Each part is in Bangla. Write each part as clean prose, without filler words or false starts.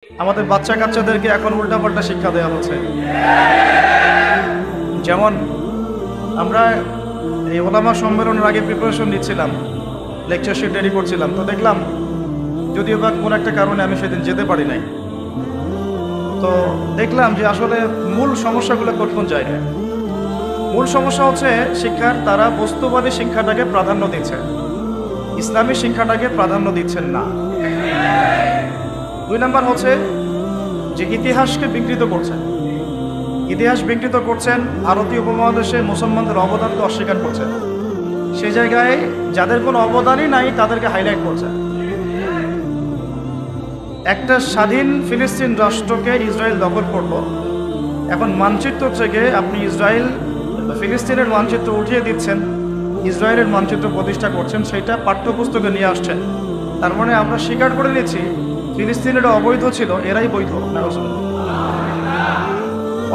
আমাদের বাচ্চা কাচ্চাদেরকে এখন উল্টাপাল্টা শিক্ষা দেওয়া হচ্ছে। যেমন আমরা এই ওলামা সম্মেলনের আগে প্রিপারেশন নিচ্ছিলাম, লেকচার শিট রেডি করছিলাম, তো দেখলাম যদিও বা কোনো একটা কারণে আমি সেদিন যেতে পারি নাই, তো দেখলাম যে আসলে মূল সমস্যাগুলো কোন জায়গায়। মূল সমস্যা হচ্ছে শিক্ষার তারা বস্তুবাদী শিক্ষাটাকে প্রাধান্য দিচ্ছে, ইসলামী শিক্ষাটাকে প্রাধান্য দিচ্ছেন না। 2 নাম্বার হচ্ছে যে ইতিহাসকে বিকৃত করছেন, ইতিহাস বিকৃত করছেন, ভারতীয় উপমহাদেশে মুসলমানদের অবদানকে অস্বীকার করছেন, সে জায়গায় যাদের কোনো অবদানই নাই তাদেরকে হাইলাইট করছেন। একটা স্বাধীন ফিলিস্তিন রাষ্ট্রকে ইসরায়েল দখল করলো, এখন মানচিত্র থেকে আপনি ইসরায়েল ফিলিস্তিনের মানচিত্র উঠিয়ে দিচ্ছেন, ইসরায়েলের মানচিত্র প্রতিষ্ঠা করছেন, সেটা পাঠ্যপুস্তকে নিয়ে আসছেন। তার মানে আমরা স্বীকার করে নিচ্ছি ফিলিস্তিনের অবৈধ ছিল, এরাই বৈধ।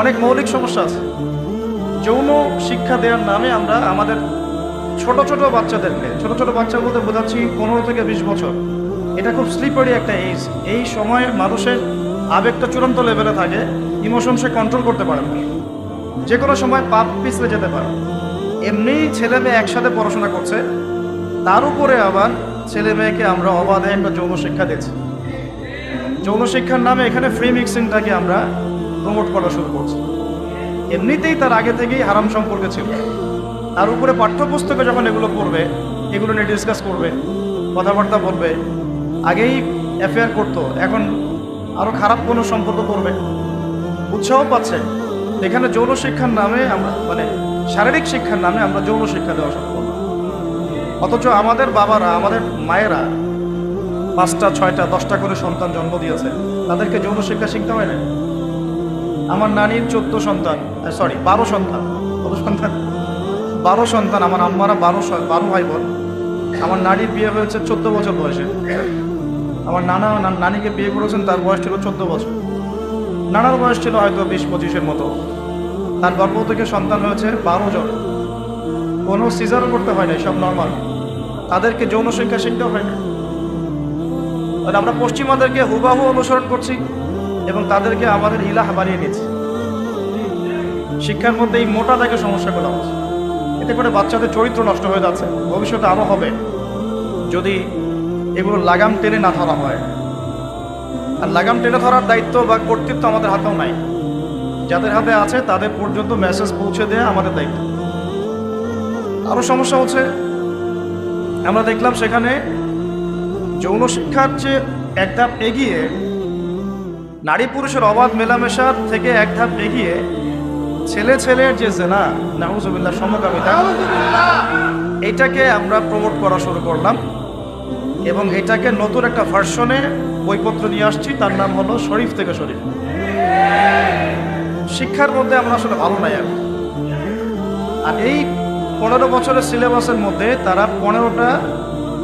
অনেক মৌলিক সমস্যা আছে। যৌন শিক্ষা দেওয়ার নামে আমরা আমাদের ছোট ছোট বাচ্চাদেরকে, ছোট ছোট বাচ্চা বলতে বোঝাচ্ছি 15 থেকে 20 বছর, এটা খুব স্লিপারি একটা এজ। এই সময় মানুষের আবেগটা চূড়ান্ত লেভেলে থাকে, ইমোশন সে কন্ট্রোল করতে পারে না, যে কোনো সময় পাপ পিছলে যেতে পারে। এমনি ছেলে মেয়ে একসাথে পড়াশোনা করছে, তার উপরে আবার ছেলে মেয়েকে আমরা অবাধে একটা যৌন শিক্ষা দিচ্ছি। যৌন শিক্ষার নামে এখানে ফ্রি মিক্সিংটাকে আমরা প্রমোট করা শুরু করছি। এমনিতেই তার আগে থেকেই হারাম সম্পর্কে ছিল, তার উপরে পাঠ্যপুস্তকে যখন এগুলো পড়বে, এগুলো নিয়ে ডিসকাস করবে, কথাবার্তা বলবে, আগেই অ্যাফেয়ার করতো, এখন আরও খারাপ কোনো সম্পর্ক করবে, উৎসাহ পাচ্ছে। এখানে যৌন শিক্ষার নামে আমরা শারীরিক শিক্ষার নামে আমরা যৌন শিক্ষা দেওয়া শুরু করলাম। অথচ আমাদের বাবারা, আমাদের মায়েরা 5টা 6টা 10টা করে সন্তান জন্ম দিয়েছে, তাদেরকে যৌন শিক্ষা শিখতে হয় না। আমার নানির 12 সন্তান, 12 সন্তান, কত সন্তান? 12 সন্তান। আমার আম্মারা 12 ভাই বোন। আমার নানির বিয়ে হয়েছে 14 বছর বয়সে। আমার নানিকে বিয়ে করেছেন, তার বয়স ছিল 14 বছর। নানার বয়স ছিল হয়তো 20-25-এর মতো। তার গর্ভ থেকে সন্তান হয়েছে 12 জন। কোনো সিজারও করতে হয় না, সব নর্মাল। তাদেরকে যৌন শিক্ষা শিখতে হয় না। আর আমরা পশ্চিমাদেরকে হুবাহু অনুসরণ করছি এবং তাদেরকে আমাদের ইলাহ বানিয়ে নিচ্ছি। শিক্ষার মধ্যে এই মোটা দাগে সমস্যাগুলো হচ্ছে। এতে করে বাচ্চাদের চরিত্র নষ্ট হয়ে যাচ্ছে, ভবিষ্যতে আরও হবে যদি এগুলো লাগাম টেনে না ধরা হয়। আর লাগাম টেনে ধরার দায়িত্ব বা কর্তৃত্ব আমাদের হাতেও নাই, যাদের হাতে আছে তাদের পর্যন্ত মেসেজ পৌঁছে দেওয়া আমাদের দায়িত্ব। আরও সমস্যা হচ্ছে, আমরা দেখলাম সেখানে যৌন শিক্ষার চেয়ে এক ধাপ এগিয়ে, নারী পুরুষের অবাধ মেলামেশার থেকে এক ধাপ এগিয়ে ছেলে ছেলের যে জেনা, নাউজুবিল্লাহ, সমকামিতা, এইটাকে আমরা প্রমোট করা শুরু করলাম এবং এটাকে নতুন একটা ভার্সনে বইপত্র নিয়ে আসছি, তার নাম হলো শরীফ থেকে শরীফ। শিক্ষার মধ্যে আমরা আসলে ভালো নাই। আর এই 15 বছরের সিলেবাসের মধ্যে তারা 15টা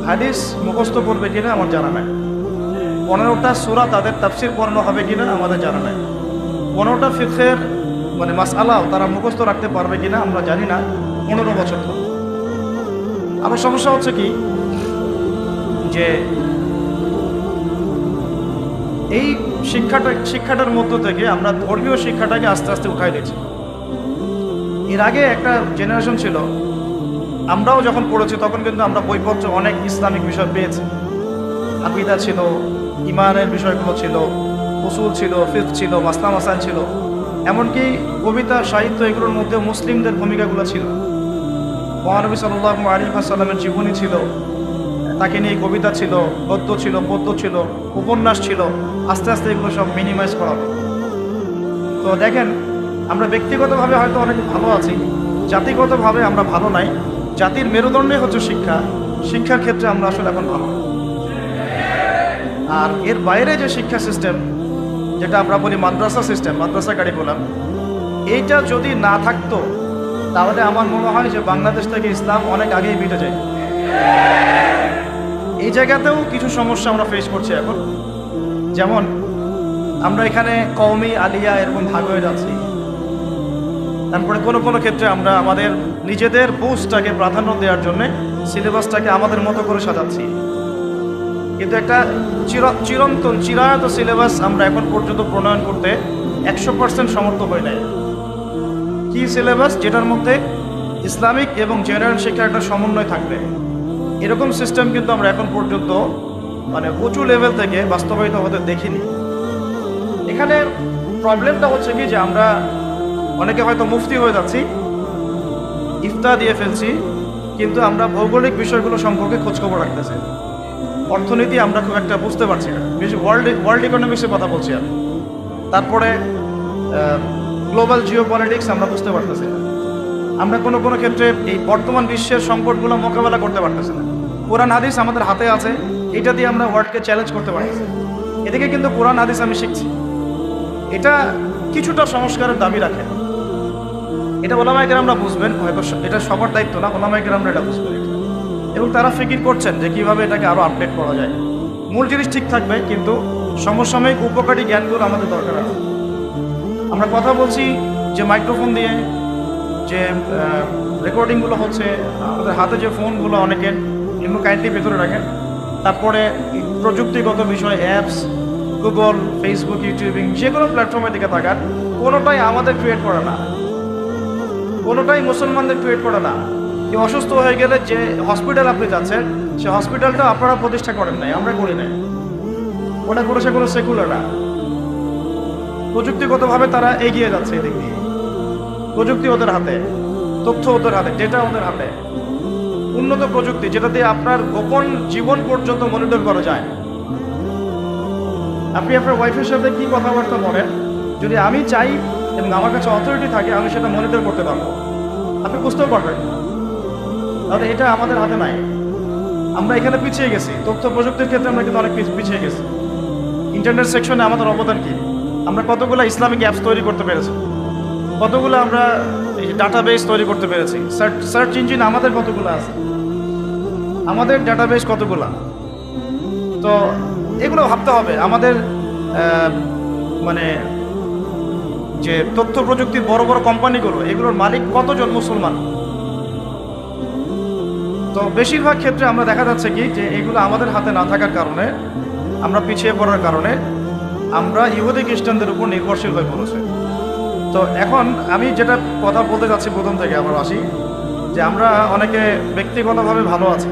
হাদিস মুখস্থ করবে কিনা আমার জানা নাই, 15টা সূরা তাদের তাফসীর পড়ানো হবে কিনা আমাদের জানা নাই, 15টা ফিকহের মাসআলাও তারা মুখস্থ রাখতে পারবে কিনা আমরা জানি না। 15 বছর ধরে। আরও সমস্যা হচ্ছে কি, যে এই শিক্ষাটার মধ্য থেকে আমরা ধর্মীয় শিক্ষাটাকে আস্তে আস্তে উঠাই দিচ্ছি। এর আগে একটা জেনারেশন ছিল, আমরাও যখন পড়েছি তখন কিন্তু আমরা বইপত্র অনেক ইসলামিক বিষয় পেয়েছি। আকীদা ছিল, ইমানের বিষয়গুলো ছিল, উসুল ছিল, ফিকহ ছিল, মাসলা মাসাইল ছিল, এমনকি কবিতা সাহিত্য, এগুলোর মধ্যে মুসলিমদের ভূমিকাগুলো ছিল। মহানবী সাল্লাল্লাহু আলাইহি ওয়াসাল্লামের জীবনী ছিল, তাকে নিয়ে কবিতা ছিল, গদ্য ছিল, পদ্য ছিল, উপন্যাস ছিল। আস্তে আস্তে এগুলো সব মিনিমাইজ করা হবে। তো দেখেন, আমরা ব্যক্তিগতভাবে হয়তো অনেক ভালো আছি, জাতিগতভাবে আমরা ভালো নাই। জাতির মেরুদণ্ডে হচ্ছে শিক্ষা, শিক্ষার ক্ষেত্রে আমরা আসলে এখন ভালো। আর এর বাইরে যে শিক্ষা সিস্টেম, যেটা আমরা বলি মাদ্রাসা সিস্টেম, মাদ্রাসা কারিকুলাম, এইটা যদি না থাকতো তাহলে আমার মনে হয় যে বাংলাদেশ থেকে ইসলাম অনেক আগেই মিটে যায়। এই জায়গাতেও কিছু সমস্যা আমরা ফেস করছি এখন। যেমন আমরা এখানে কওমি, আলিয়া এরকম ভাগ হয়ে যাচ্ছি। তারপরে কোনো ক্ষেত্রে আমরা আমাদের নিজেদের বুঝটাকে প্রাধান্য দেওয়ার জন্য সিলেবাসটাকে আমাদের মতো করে সাজাচ্ছি। কিন্তু একটা চিরন্তন চিরায়ত সিলেবাস আমরা এখন পর্যন্ত প্রণয়ন করতে 100% সমর্থ হই নাই। কি সিলেবাস? যেটার মধ্যে ইসলামিক এবং জেনারেল শিক্ষার একটা সমন্বয় থাকবে, এরকম সিস্টেম কিন্তু আমরা এখন পর্যন্ত মানে উঁচু লেভেল থেকে বাস্তবায়িত হতে দেখিনি। এখানে প্রবলেমটা হচ্ছে কি যে আমরা অনেকে হয়তো মুফতি হয়ে যাচ্ছি, ইফতা দিয়ে ফেলছি, কিন্তু আমরা ভৌগোলিক বিষয়গুলো সম্পর্কে খোঁজখবর রাখতেছি। অর্থনীতি আমরা খুব একটা বুঝতে পারছি না, বেশি ওয়ার্ল্ড ইকোনমিক্সের কথা বলছি আমি। তারপরে গ্লোবাল জিও পলিটিক্স আমরা বুঝতে পারতেছি না। আমরা কোনো কোনো ক্ষেত্রে এই বর্তমান বিশ্বের সংকটগুলো মোকাবেলা করতে পারতেছি না। কোরআন হাদিস আমাদের হাতে আছে, এটা দিয়ে আমরা ওয়ার্ল্ডকে চ্যালেঞ্জ করতে পারতেছি। এদিকে কিন্তু কোরআন হাদিস আমি শিখছি, এটা কিছুটা সংস্কারের দাবি রাখে। এটা ওলামায়ে কেরামরা বুঝবেন, হয়তো এটা সবার দায়িত্ব না, ওলামায়ে কেরামরা এটা বুঝবেন এবং তারা ফিকির করছেন যে কীভাবে এটাকে আরও আপডেট করা যায়। মূল জিনিস ঠিক থাকবে, কিন্তু সমসাময়িক উপকারী জ্ঞানগুলো আমাদের দরকার আছে। আমরা কথা বলছি যে মাইক্রোফোন দিয়ে, যে রেকর্ডিংগুলো হচ্ছে, আমাদের হাতে যে ফোনগুলো অনেকের এমনি কাইন্ডলি ভেতরে রাখেন। তারপরে প্রযুক্তিগত বিষয়, অ্যাপস, গুগল, ফেসবুক, ইউটিউবিং, যে কোনো প্ল্যাটফর্মের দিকে থাকার, কোনোটাই আমাদের ক্রিয়েট করা না, কোনোটাই মুসলমানদের ক্রিয়েট করা না। কেউ অসুস্থ হয়ে গেলে যে হসপিটাল আপনি যাচ্ছেন, সে হসপিটালটা আপনারা প্রতিষ্ঠা করেন নাই, আমরা করি নাই, ওটা করেছে কোনো সেকুলাররা। প্রযুক্তিগতভাবে তারা এগিয়ে যাচ্ছে এদিক দিয়ে, প্রযুক্তি ওদের হাতে, তথ্য ওদের হাতে, ডেটা ওদের হাতে, উন্নত প্রযুক্তি যেটা দিয়ে আপনার গোপন জীবন পর্যন্ত মনিটর করা যায়। আপনি আপনার ওয়াইফের সাথে কি কথাবার্তা বলেন, যদি আমি চাই এবং আমার কাছে অথরিটি থাকে, আমি সেটা মনিটর করতে পারবো, আপনি বুঝতেও পারবেন। তাহলে এটা আমাদের হাতে নাই। আমরা এখানে পিছিয়ে গেছি, তথ্য প্রযুক্তির ক্ষেত্রে আমরা কিন্তু অনেক পিছিয়ে গেছি। ইন্টারনেট সেকশনে আমাদের অবদান কি? আমরা কতগুলো ইসলামিক অ্যাপস তৈরি করতে পেরেছি, কতগুলো আমরা ডাটাবেস তৈরি করতে পেরেছি, সার্চ ইঞ্জিন আমাদের কতগুলো আছে, আমাদের ডাটাবেস কতগুলো। তো এগুলো ভাবতে হবে। আমাদের মানে যে তথ্য প্রযুক্তির বড় বড় কোম্পানিগুলো, এগুলোর মালিক কতজন মুসলমান? তো বেশিরভাগ ক্ষেত্রে আমরা দেখা যাচ্ছে কি যে এগুলো আমাদের হাতে না থাকার কারণে, আমরা পিছিয়ে পড়ার কারণে আমরা ইহুদি খ্রিস্টানদের উপর নির্ভরশীল হয়ে পড়েছে। তো এখন আমি যেটা কথা বলতে যাচ্ছি প্রথম থেকে আমরা আসি, যে আমরা অনেকে ব্যক্তিগতভাবে ভালো আছি,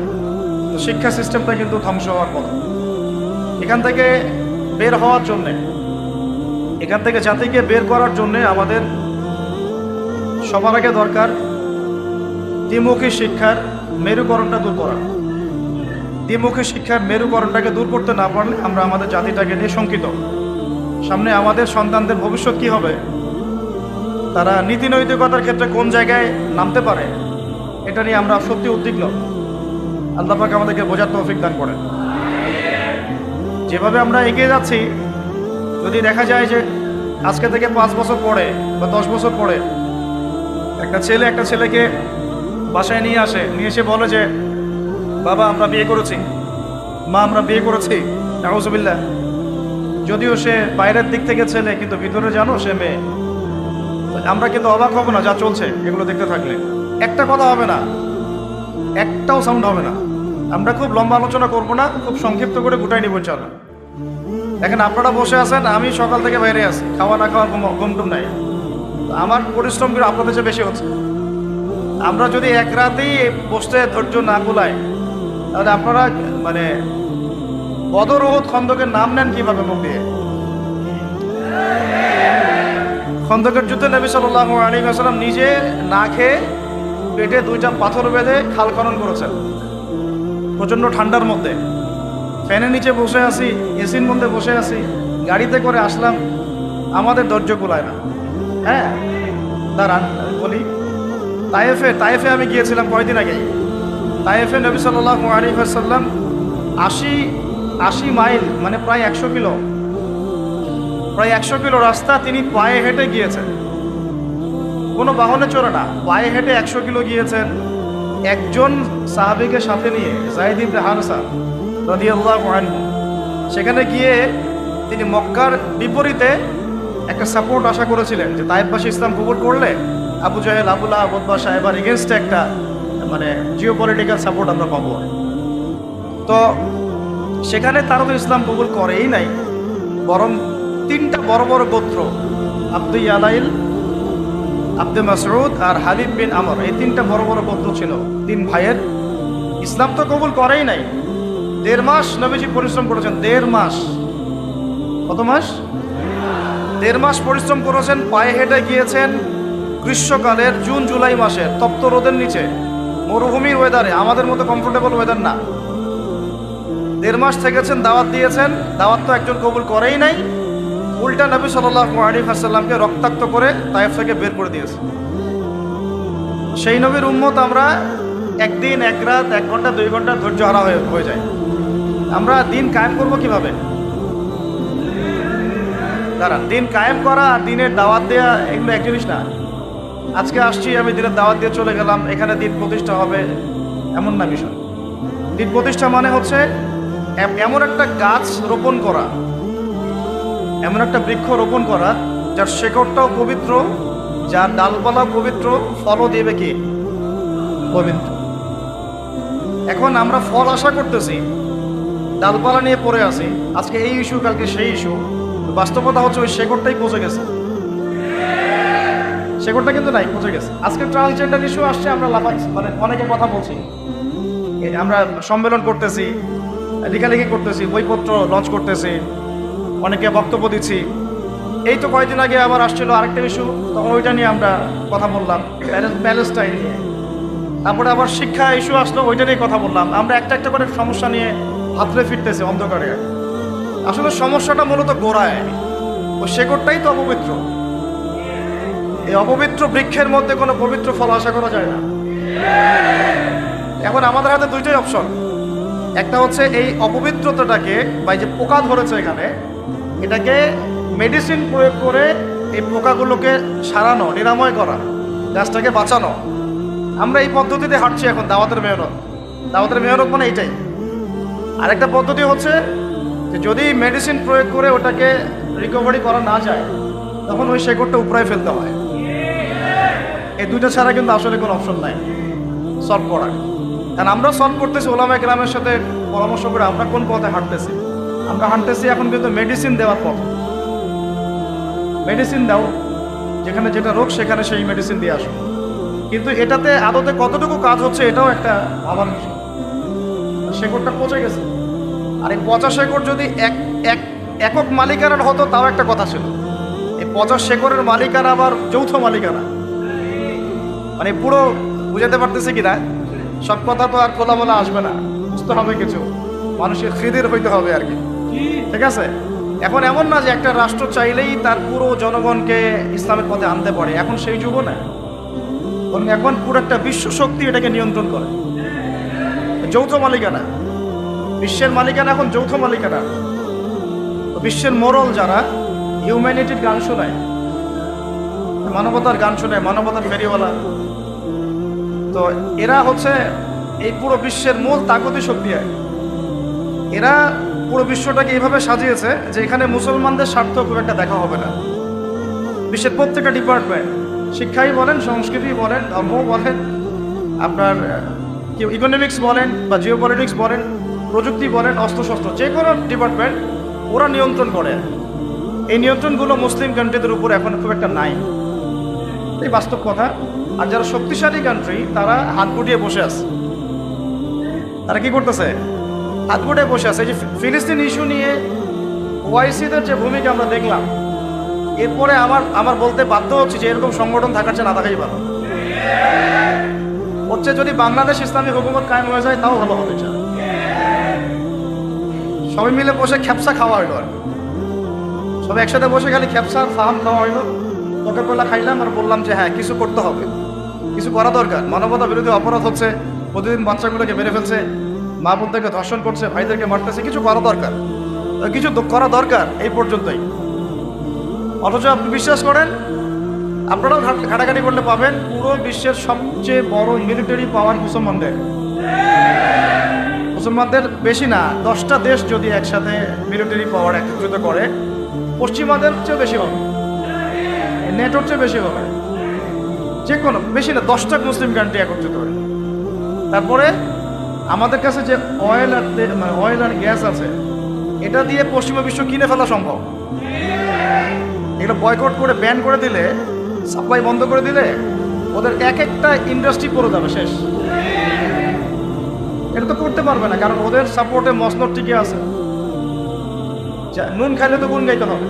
তো শিক্ষা সিস্টেমটা কিন্তু ধ্বংস হওয়ার কথা। এখান থেকে বের হওয়ার জন্যে, এখান থেকে জাতিকে বের করার জন্যে আমাদের সবার আগে দরকার দ্বিমুখী শিক্ষার মেরুকরণটা দূর করা। দ্বিমুখী শিক্ষার মেরুকরণটাকে দূর করতে না পারলে আমরা আমাদের জাতিটাকে নিয়ে শঙ্কিত। সামনে আমাদের সন্তানদের ভবিষ্যৎ কি হবে, তারা নীতি নৈতিকতার ক্ষেত্রে কোন জায়গায় নামতে পারে, এটা নিয়ে আমরা সত্যি উদ্বিগ্ন। আল্লাহ পাক আমাদেরকে বোঝার তৌফিক দান করেন। যেভাবে আমরা এগিয়ে যাচ্ছি, যদি দেখা যায় যে আজকে থেকে 5 বছর পরে বা 10 বছর পরে একটা ছেলে একটা ছেলেকে বাসায় নিয়ে আসে, নিয়ে এসে বলে যে বাবা আমরা বিয়ে করেছি, মা আমরা বিয়ে করেছি, নাউজুবিল্লাহ, যদিও সে বাইরের দিক থেকে ছেলে কিন্তু ভিতরে জানো সে মেয়ে, আমরা কিন্তু অবাক হব না যা চলছে এগুলো দেখতে থাকলে। একটা কথা হবে না, একটাও সাউন্ড হবে না। আমরা খুব লম্বা আলোচনা করব না, খুব সংক্ষিপ্ত করে গুটাই নিব ইনশাআল্লাহ। দেখেন আপনারা বসে আছেন, আমি সকাল থেকে বাইরে আছি, খাওয়া না খাওয়ার ঘুমটুম নাই, আমার পরিশ্রম করে আপনাদের চেয়ে বেশি হচ্ছে। আমরা যদি এক রাতেই বসতে ধৈর্য না কুলায়, তাহলে আপনারা মানে বদর উহুদ খন্দকের নাম নেন কিভাবে মুখ দিয়ে? খন্দকের যুদ্ধে নবী সাল্লাল্লাহু আলাইহি ওয়াসাল্লাম নিজে না খেয়ে পেটে 2টা পাথর বেঁধে খাল খনন করেছেন প্রচণ্ড ঠান্ডার মধ্যে। ফ্যানের নিচে বসে আছি, এসির মধ্যে বসে আছি, গাড়িতে করে আসলাম, আমাদের ধৈর্য কুলায় না। হ্যাঁ দাঁড়ান বলি, তায়েফে আমি গিয়েছিলাম কয়দিন আগেই। তায়েফে নবী সাল্লাল্লাহু আলাইহি ওয়াসাল্লাম 80 মাইল মানে প্রায় 100 কিলো, প্রায় 100 কিলো রাস্তা তিনি পায়ে হেঁটে গিয়েছেন, কোনো বাহনে চড়ে না, পায়ে হেঁটে 100 কিলো গিয়েছেন। একজন সাহাবীকে সাথে নিয়ে, যায়েদ ইবনে হারসা রাদিয়াল্লাহু আনহু, সেখানে গিয়ে তিনি মক্কার বিপরীতে একটা সাপোর্ট আশা করেছিলেন যে তায়েফবাসী ইসলাম কবুল করলে আবু জাহেল, আবু লাহাব, উতবা, সাহেবার এগেনস্টে একটা মানে জিও পলিটিক্যাল সাপোর্ট আমরা পাবো। তো সেখানে তারা তো ইসলাম কবুল করেই নাই, বরং তিনটা বড় বড় গোত্র, আব্দু ইয়ালাইল, আব্দে মাসউদ আর হাবিব বিন আমর, এই তিনটা বড় বড় গোত্র ছিল, তিন ভাইয়ের। ইসলাম তো কবুল করেই নাই। 1.5 মাস নবীজি পরিশ্রম করেছেন, 1.5 মাস। কত মাস? 1.5 মাস পরিশ্রম করেছেন, পায়ে হেঁটে গিয়েছেন গ্রীষ্মকালের জুন জুলাই মাসের তপ্ত রোদের নিচে, মরুভূমির ওয়েদারে, আমাদের মতো কমফোর্টেবল ওয়েদার না। 1.5 মাস থেকেছেন, দাওয়াত দিয়েছেন, দাওয়াত তো একজন কবুল করেই নাই, উল্টা নবী সাল্লাল্লাহু আলাইহি ওয়াসাল্লামকে রক্তাক্ত করে তায়েফ থেকে বের করে দিয়েছে। সেই নবীর উম্মত আমরা একদিন, এক রাত, 1 ঘন্টা 2 ঘন্টা ধৈর্য হারা হয়ে যায়। আমরা দিন কায়েম করব কিভাবে? দাঁড়ান, দিন কায়েম করা আর দিনের দাওয়াত দেওয়া এগুলো এক জিনিস না। আজকে আসছি, আমি দিনের দাওয়াত দিয়ে চলে গেলাম, এখানে দিন প্রতিষ্ঠা হবে, এমন না বিষয়। দিন প্রতিষ্ঠা মানে হচ্ছে এমন একটা গাছ রোপণ করা, এমন একটা বৃক্ষ রোপণ করা যার শেকড়টাও পবিত্র, যার ডালপালাও পবিত্র, ফলও দেবে কি পবিত্র। এখন আমরা ফল আশা করতেছি, ডালপালা নিয়ে পড়ে আছি, আজকে এই ইস্যু, কালকে সেই ইস্যু। বাস্তবতা হচ্ছে ওই শেকড়টাই পচে গেছে, শেকড়টা কিন্তু নাই, পচে গেছে। আজকে ট্রান্সজেন্ডার ইস্যু আসছে, আমরা লাফাচ্ছি, মানে অনেকে কথা বলছি, আমরা সম্মেলন করতেছি, লেখালেখি করতেছি, বইপত্র লঞ্চ করতেছি, অনেকে বক্তব্য দিচ্ছি। এই তো কয়েকদিন আগে আবার আসছিল আরেকটা ইস্যু, তখন ওইটা নিয়ে আমরা কথা বললাম, প্যালেস্টাইন নিয়ে। তারপরে আবার শিক্ষা ইস্যু আসলো, ওইটা নিয়ে কথা বললাম। আমরা একটা একটা করে সমস্যা নিয়ে হাতড়ে ফিরতেছি অন্ধকারে। আসলে সমস্যাটা মূলত গোড়ায়, ওই শেকড়টাই তো অপবিত্র। এই অপবিত্র বৃক্ষের মধ্যে কোনো পবিত্র ফল আশা করা যায় না। এখন আমাদের হাতে দুইটাই অপশন। একটা হচ্ছে এই অপবিত্রতাটাকে, বা যে পোকা ধরেছে এখানে, এটাকে মেডিসিন প্রয়োগ করে এই পোকাগুলোকে সারানো, নিরাময় করা, গাছটাকে বাঁচানো। আমরা এই পদ্ধতিতে হাঁটছি এখন, দাওয়াতের মেহনত। দাওয়াতের মেহনত মানে এইটাই। আরেকটা পদ্ধতি হচ্ছে যে যদি মেডিসিন প্রয়োগ করে ওটাকে রিকভারি করা না যায়, তখন ওই শেকড়টা উপড়ায় ফেলতে হয়। এই দুইটা ছাড়া কিন্তু আসলে কোনো অপশন নাই সলভ করার। কারণ আমরা সলভ করতেছি ওলামায়ে কেরামের সাথে পরামর্শ করে, আমরা কোন পথে হাঁটতেছি? আমরা হাঁটতেছি এখন কিন্তু মেডিসিন দেওয়ার পথ। মেডিসিন দাও, যেখানে যেটা রোগ সেখানে সেই মেডিসিন দিয়ে আসো। কিন্তু এটাতে আদতে কতটুকু কাজ হচ্ছে এটাও একটা ভাবার বিষয়। শেকড়টা পচে গেছে, আর এই পচা শেকড় যদি একক মালিকানার হতো তাও একটা কথা ছিল। এই পচা শেকড়ের মালিকানা আবার যৌথ মালিকানা, মানে পুরো বুঝাতে পারতেছে কিনা, সব কথা তো আর খোলামেলা আসবে না, বুঝতে হবে কিছু, মানুষের খিদির হইতে হবে আর কি, ঠিক আছে? এখন এমন না যে একটা রাষ্ট্র চাইলেই তার পুরো জনগণকে ইসলামের পথে আনতে পারে, এখন সেই যুগও না। এখন পুরো একটা বিশ্ব শক্তি এটাকে নিয়ন্ত্রণ করে, যৌথ মালিকানা। বিশ্বের মালিকানা এখন যৌথ মালিকানা। বিশ্বের মোরাল যারা হিউম্যানিটির গান শোনায়, মানবতার গান শোনায়, মানবতার ফেরিওয়ালা, তো এরা হচ্ছে এই পুরো বিশ্বের মূল তাকতি শক্তি। এরা পুরো বিশ্বটাকে এইভাবে সাজিয়েছে যে এখানে মুসলমানদের স্বার্থ খুব একটা দেখা হবে না। বিশ্বের প্রত্যেকটা ডিপার্টমেন্ট, শিক্ষাই বলেন, সংস্কৃতি বলেন, ধর্ম বলেন, আপনার ইকোনমিক্স বলেন বা জিওপলিটিক্স বলেন, প্রযুক্তি বলেন, অস্ত্রশস্ত্র, যে কোনো ডিপার্টমেন্ট ওরা নিয়ন্ত্রণ করে। এই নিয়ন্ত্রণগুলো মুসলিম কান্ট্রিদের উপর এখন খুব একটা নাই, এই বাস্তব কথা। আর যারা শক্তিশালী কান্ট্রি তারা হাত গুটিয়ে বসে আছে। তারা কি করতেছে? হাত গুটিয়ে বসে আছে। এই যে ফিলিস্তিন ইস্যু নিয়ে ওআইসিদের যে ভূমিকা আমরা দেখলাম, এরপরে আমার বলতে বাধ্য হচ্ছে যে এরকম সংগঠন থাকার চেয়ে না থাকাই ভালো। হচ্ছে যদি বাংলাদেশ ইসলামী হুকুমত কায়েম হয়ে যায় তাও ভালো হবে। সবাই মিলে বসে খ্যাপসা খাওয়া হইলো, আর সবাই একসাথে বসে খালি খ্যাপসা ফাহাম খাওয়া হইলো, কোকাকোলা খাইলাম আর বললাম যে হ্যাঁ কিছু করতে হবে, কিছু করা দরকার। মানবতা বিরোধী অপরাধ হচ্ছে, প্রতিদিন বাচ্চাগুলোকে মেরে ফেলছে, মা বোনদেরকে ধর্ষণ করছে, ভাইদেরকে মারতেছে, কিছু করা দরকার, কিছু করা দরকার, এই পর্যন্তই। অথচ আপনি বিশ্বাস করেন, আপনারাও ঘাটাঘাটি করলে পাবেন, পুরো বিশ্বের সবচেয়ে বড় মিলিটারি পাওয়ার মুসলমানদের বেশি না, 10টা দেশ যদি একসাথে মিলিটারি পাওয়ার একত্রিত করে, পশ্চিমাদের চেয়ে বেশি হবে, নেটোর চেয়ে বেশি হবে, যে কোনো বেশি না, 10টা মুসলিম কান্ট্রি একত্রিত করে। তারপরে আমাদের কাছে যে অয়েল আর মানে অয়েল আর গ্যাস আছে, এটা দিয়ে পশ্চিমা বিশ্ব কিনে ফেলা সম্ভব। এগুলো বয়কট করে ব্যান করে দিলে, সাপ্লাই বন্ধ করে দিলে ওদের এক একটা ইন্ডাস্ট্রি পড়ে যাবে, শেষ। এটা তো করতে পারবে না, কারণ ওদের সাপোর্টে মসনদ টিকে আছে। নুন খাইলে তো গুণ গাইতে হবে।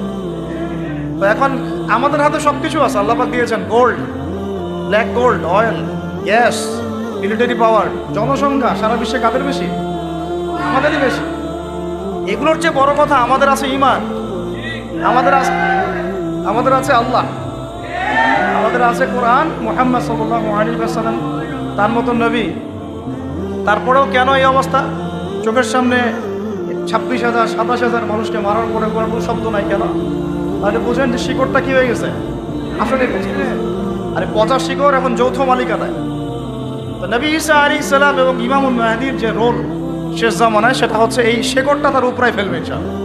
তো এখন আমাদের হাতে সব কিছু আছে, আল্লাহ পাক দিয়েছেন gold, black gold, oil, gas, military পাওয়ার। জনসংখ্যা সারা বিশ্বে কাদের বেশি? আমাদেরই বেশি। এগুলোর চেয়ে বড় কথা আমাদের আছে ঈমান, আমাদের আছে আল্লাহ, আমাদের আছে কোরআন, মুহাম্মদ সাল্লাল্লাহু আলাইহি ওয়াসাল্লাম তার মতন নবী। তারপরেও কেন এই অবস্থা? চোখের সামনে 26,000 27,000 মানুষকে মারার পরে কোনো শব্দ নাই কেন? তাহলে বুঝেন যে শিকড়টা কি হয়ে গেছে। আসলে আরে পচা শিকড় এখন যৌথ মালিকানায়। তো নবী ঈসা আলাইহিস সালাম এবং ইমামুল মাহদীর যে রোল শেষ জামানায়, সেটা হচ্ছে এই শিকড়টা তার উপরায় ফেলবে ইনশাআল্লাহ।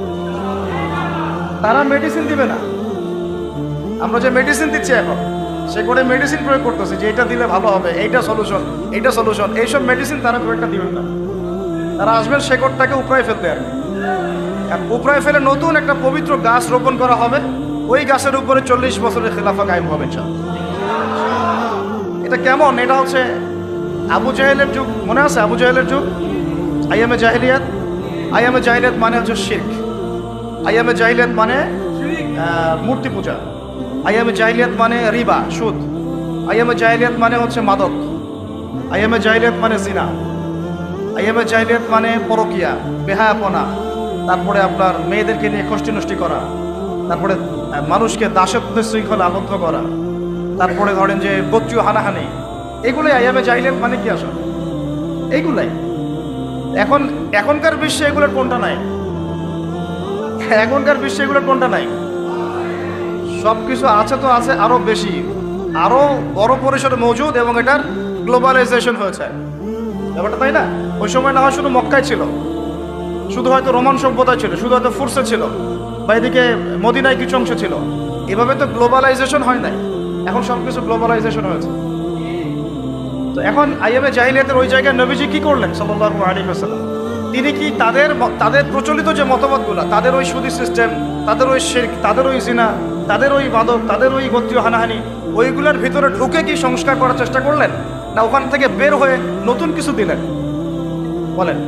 তারা মেডিসিন দিবে না। আমরা যে মেডিসিন দিচ্ছি এখন, শিকড়ে মেডিসিন প্রয়োগ করতেছি যে এটা দিলে ভালো হবে, এইটা সলিউশন, এইটা সলিউশন, এইসব মেডিসিন তারা খুব একটা দিবেন না। তারা আসবেন শিকড়টাকে উপরায় ফেলতে, আর উপরায় ফেলে নতুন একটা পবিত্র গাছ রোপণ করা হবে। ওই গাছের উপরে 40 বছরের খেলাফা কায়েম হবে ইনশাআল্লাহ। এটা কেমন? এটা হচ্ছে আবু জাহেলের যুগ, মনে আছে আবু জাহেলের যুগ? আইয়ামে জাহিলিয়াত। আইয়ামে জাহিলিয়াত মানে হচ্ছে শিরক। আইয়ামে জাহিলিয়াত মানে মূর্তি পূজা। আইয়ামে জাহিলিয়াত মানে রিবা, সুদ। আইয়ামে জাহিলিয়াত মানে হচ্ছে মাদক। আইয়ামে জাহিলিয়াত মানে জিনা। আইয়ামে জাহিলিয়াত মানে পরকিয়া, বেহায়াপনা। তারপরে আপনার মেয়েদেরকে নিয়ে কষ্টি নষ্টি করা। তারপরে মানুষকে দাসত্ব শৃঙ্খলা আবদ্ধ করা। তারপরে ধরেন যে গোত্রীয় হানাহানি। এগুলোই আইয়ামে জাহিলিয়াত মানে কি আসলে? এইগুলাই। এখনকার বিশ্বে এগুলোর কোনটা নাই? এখনকার বিশ্বে এগুলোর কোনটা নাই? সব কিছু আছে, তো আছে আরো বেশি, আরো বড় পরিসরে মজুদ, এবং এটার গ্লোবালাইজেশন হয়েছে ব্যাপারটা, তাই না? ওই সময় না হয় শুধু মক্কায় ছিল, শুধু হয়তো রোমান সভ্যতা ছিল, শুধু হয়তো ফুরসে ছিল, বা এদিকে মদিনায় কিছু অংশ ছিল। এভাবে তো গ্লোবালাইজেশন হয় নাই। এখন সব কিছু গ্লোবালাইজেশন হয়েছে। তো এখন আইয়ামে জাহিলিয়াতের ওই জায়গায় নবীজি কি করলেন সাল্লাল্লাহু আলাইহি ওয়াসাল্লাম? তিনি কি তাদের প্রচলিত যে মতবাদগুলো, তাদের ওই সুদি সিস্টেম, তাদের ওই শিরক, তাদের ওই জিনা, তাদের ওই মাদক, তাদের ওই গোত্রীয় হানাহানি, ওইগুলোর ভিতরে ঢুকে কি সংস্কার করার চেষ্টা করলেন, না ওখান থেকে বের হয়ে নতুন কিছু দিলেন? বলেন,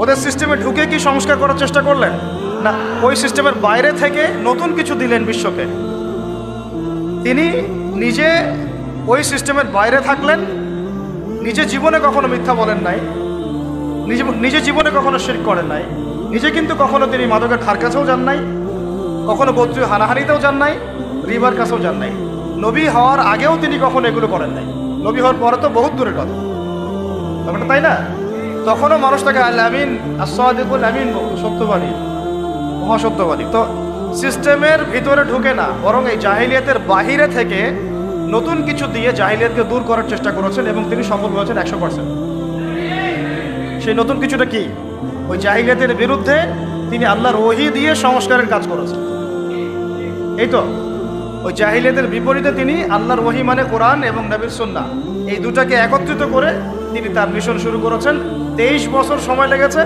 ওদের সিস্টেমে ঢুকে কি সংস্কার করার চেষ্টা করলেন, না ওই সিস্টেমের বাইরে থেকে নতুন কিছু দিলেন বিশ্বকে? তিনি নিজে ওই সিস্টেমের বাইরে থাকলেন, নিজে জীবনে কখনো মিথ্যা বলেন নাই, নিজে জীবনে কখনো শিরক করেন নাই, নিজে কিন্তু কখনো তিনি মাদকের ধার কাছেও যান নাই, কখনো গোত্রীয় হানাহানিতেও যান নাই, রিবার কাছেও যান নাই। নবী হওয়ার আগেও তিনি কখনো এগুলো করেন নাই। নবী হওয়ার পরে তো বহুত দূরের কথা, ব্যাপারটা তাই না? তখনও মানুষ তাকে আল আমিন, আস-সাদিকুল আমিন, সত্যবাদী, মহাসত্যবাদী। তো সিস্টেমের ভিতরে ঢুকে না, বরং এই জাহিলিয়াতের বাহিরে থেকে নতুন কিছু দিয়ে জাহিলিয়াতকে দূর করার চেষ্টা করেছেন, এবং তিনি সফল হয়েছেন 100%। সেই নতুন কিছুটা কি? ওই জাহিলিয়াতের বিরুদ্ধে তিনি আল্লাহর ওহী দিয়ে সংস্কারের কাজ করেছেন। এই তো ওই জাহিলিয়াতের বিপরীতে তিনি আল্লাহর ওহী মানে কোরআন এবং নবীর সুন্নাহ, এই দুটাকে একত্রিত করে তিনি তার মিশন শুরু করেছেন। 23 বছর সময় লেগেছে,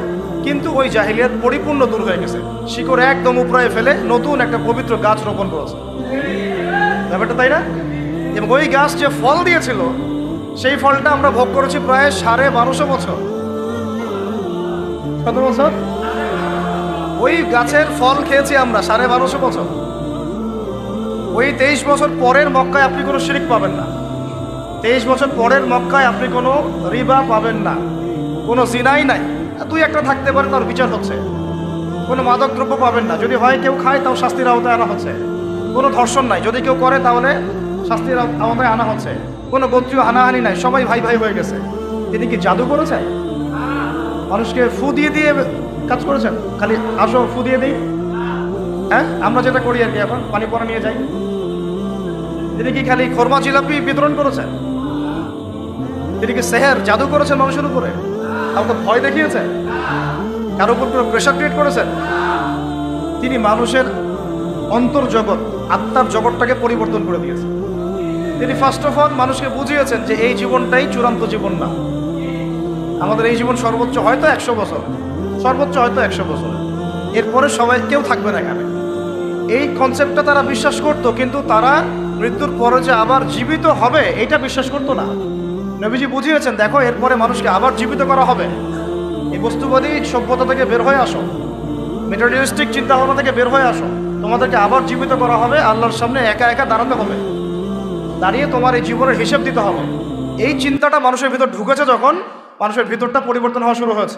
কিন্তু ওই জাহিলিয়াত পরিপূর্ণ দূর হয়ে গেছে। শিকড় একদম উপরায় ফেলে নতুন একটা পবিত্র গাছ রোপণ করেছে, ব্যাপারটা তাই না? এবং ওই গাছ যে ফল দিয়েছিল, সেই ফলটা আমরা ভোগ করেছি প্রায় 1250 বছর। কত বছর? ওই গাছের ফল খেয়েছি আমরা 1250 বছর। ওই 23 বছর পরের মক্কায় আপনি কোনো শিরক পাবেন না। 23 বছর পরের মক্কায় আপনি কোনো রিবা পাবেন না, কোনো জিনাই নাই। দুই একটা থাকতে পারে, তার বিচার হচ্ছে। কোনো মাদক দ্রব্য পাবেন না, যদি হয় কেউ খায় তাও শাস্তির আওতায় আনা হচ্ছে। কোনো ধর্ষণ নাই, যদি কেউ করে তাহলে শাস্তির আওতায় আনা হচ্ছে। কোনো গোত্রীয় হানাহানি নাই, সবাই ভাই ভাই হয়ে গেছে। তিনি কি জাদু করেছেন? মানুষকে ফু দিয়ে দিয়ে কাজ করেছেন? খালি আসো ফু দিয়ে দিই, হ্যাঁ আমরা যেটা করি আর কি, এখন পানি পরে নিয়ে যাই। তিনি কি খালি খরমা জিলাপি বিতরণ করেছেন? তিনি কি সেহের জাদু করেছেন মানুষের উপরে? কাউকে ভয় দেখিয়েছেন? কারো উপর কোনো প্রেশার ক্রিয়েট করেছেন? তিনি মানুষের অন্তর্জগৎ, আত্মার জগৎটাকে পরিবর্তন করে দিয়েছেন। তিনি ফার্স্ট অফ অল মানুষকে বুঝিয়েছেন যে এই জীবনটাই চূড়ান্ত জীবন না, আমাদের এই জীবন সর্বোচ্চ হয়তো 100 বছর, সর্বোচ্চ হয়তো 100 বছর, এরপরে সবাই কেউ থাকবে না এখানে। এই কনসেপ্টটা তারা বিশ্বাস করতো, কিন্তু তারা মৃত্যুর পরে যে আবার জীবিত হবে এটা বিশ্বাস করতো না। নবীজি বুঝিয়েছেন, দেখো এরপরে মানুষকে আবার জীবিত করা হবে। এই বস্তুবাদী সভ্যতা থেকে বের হয়ে আসো, মেটেরিয়ালিস্টিক চিন্তা ভাবনা থেকে বের হয়ে আসো। তোমাদেরকে আবার জীবিত করা হবে, আল্লাহর সামনে একা একা দাঁড়াতে হবে, দাঁড়িয়ে তোমার এই জীবনের হিসেব দিতে হবে। এই চিন্তাটা মানুষের ভিতর ঢুকেছে, যখন মানুষের ভিতরটা পরিবর্তন হওয়া শুরু হয়েছে।